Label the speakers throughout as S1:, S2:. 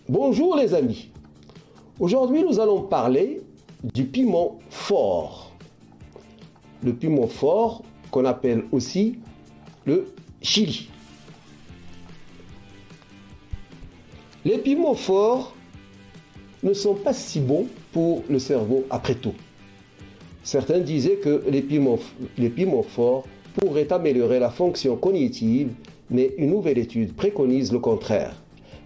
S1: Bonjour les amis. Aujourd'hui, nous allons parler du piment fort. Le piment fort qu'on appelle aussi le chili. Les piments forts ne sont pas si bons pour le cerveau après tout. Certains disaient que les piments forts pourraient améliorer la fonction cognitive, mais une nouvelle étude préconise le contraire,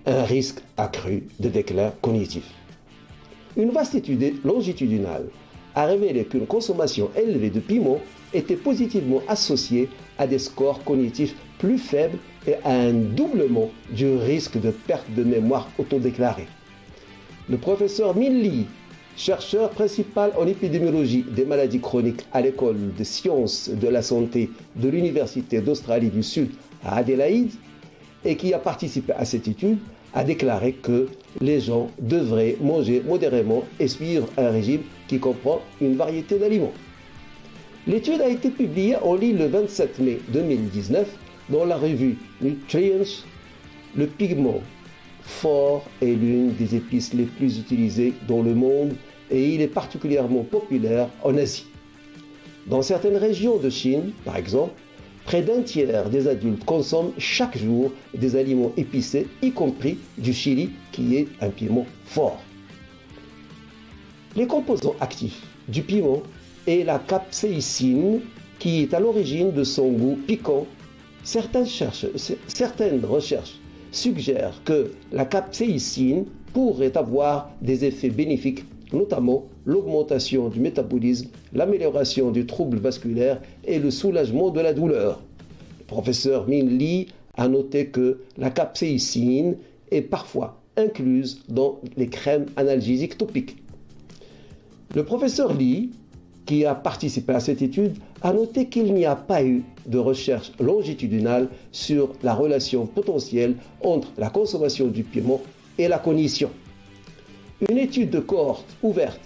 S1: un risque accru de déclin cognitif. Une vaste étude longitudinale a révélé qu'une consommation élevée de piment était positivement associée à des scores cognitifs plus faibles et à un doublement du risque de perte de mémoire autodéclarée. Le professeur Min Lee, chercheur principal en épidémiologie des maladies chroniques à l'école des sciences de la santé de l'Université d'Australie du Sud à Adélaïde, et qui a participé à cette étude, a déclaré que les gens devraient manger modérément et suivre un régime qui comprend une variété d'aliments. L'étude a été publiée en ligne le 27 mai 2019 dans la revue Nutrients. Le piment fort est l'une des épices les plus utilisées dans le monde et il est particulièrement populaire en Asie. Dans certaines régions de Chine, par exemple, près d'un tiers des adultes consomment chaque jour des aliments épicés, y compris du chili, qui est un piment fort. Les composants actifs du piment est la capsaïcine, qui est à l'origine de son goût piquant. Certaines recherches suggèrent que la capsaïcine pourrait avoir des effets bénéfiques, notamment l'augmentation du métabolisme, l'amélioration du trouble vasculaire et le soulagement de la douleur. Le professeur Min Lee a noté que la capsaïcine est parfois incluse dans les crèmes analgésiques topiques. Le professeur Lee, qui a participé à cette étude, a noté qu'il n'y a pas eu de recherche longitudinale sur la relation potentielle entre la consommation du piment et la cognition. Une étude de cohorte ouverte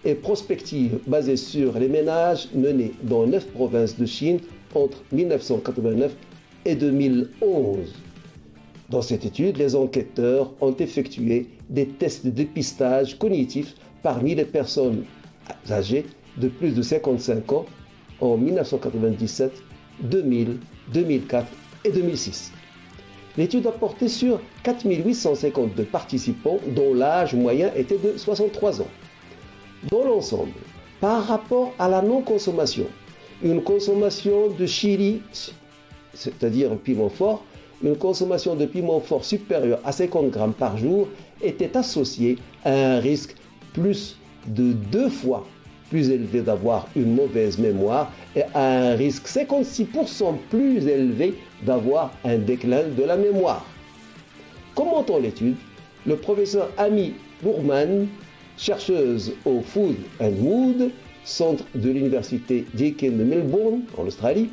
S1: et prospective basée sur les ménages menés dans 9 provinces de Chine entre 1989 et 2011. Dans cette étude, les enquêteurs ont effectué des tests de dépistage cognitif parmi les personnes âgées de plus de 55 ans en 1997, 2000, 2004 et 2006. L'étude a porté sur 4852 participants dont l'âge moyen était de 63 ans. Dans l'ensemble, par rapport à la non-consommation, une consommation de chili, c'est-à-dire un piment fort, une consommation de piment fort supérieure à 50 grammes par jour était associée à un risque plus de 2 fois plus élevé d'avoir une mauvaise mémoire et à un risque 56% plus élevé d'avoir un déclin de la mémoire. Commentant l'étude, le professeur Amy Luhrmann, chercheuse au Food and Mood, centre de l'université Deakin de Melbourne, en Australie,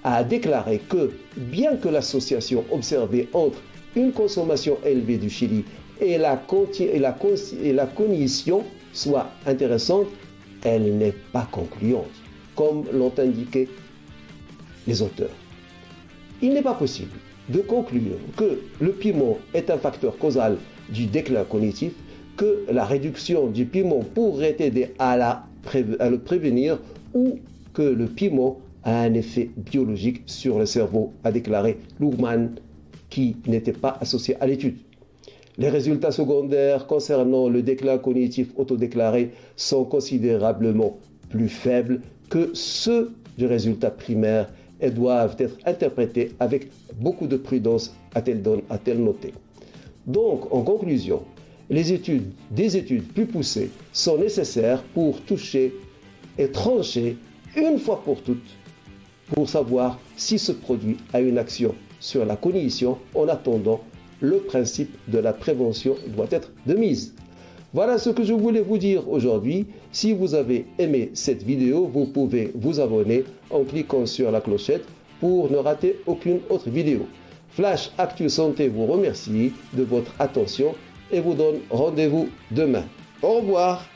S1: a déclaré que, bien que l'association observée entre une consommation élevée du chili et la cognition soit intéressante, elle n'est pas concluante, comme l'ont indiqué les auteurs. Il n'est pas possible de conclure que le piment est un facteur causal du déclin cognitif, que la réduction du piment pourrait aider à le prévenir ou que le piment a un effet biologique sur le cerveau, a déclaré Luhrmann, qui n'était pas associé à l'étude. Les résultats secondaires concernant le déclin cognitif autodéclaré sont considérablement plus faibles que ceux du résultat primaire et doivent être interprétés avec beaucoup de prudence, a-t-elle noté. Donc, en conclusion, des études plus poussées sont nécessaires pour toucher et trancher une fois pour toutes pour savoir si ce produit a une action sur la cognition. En attendant, le principe de la prévention doit être de mise. Voilà ce que je voulais vous dire aujourd'hui. Si vous avez aimé cette vidéo, vous pouvez vous abonner en cliquant sur la clochette pour ne rater aucune autre vidéo. Flash Actu Santé vous remercie de votre attention et vous donne rendez-vous demain. Au revoir.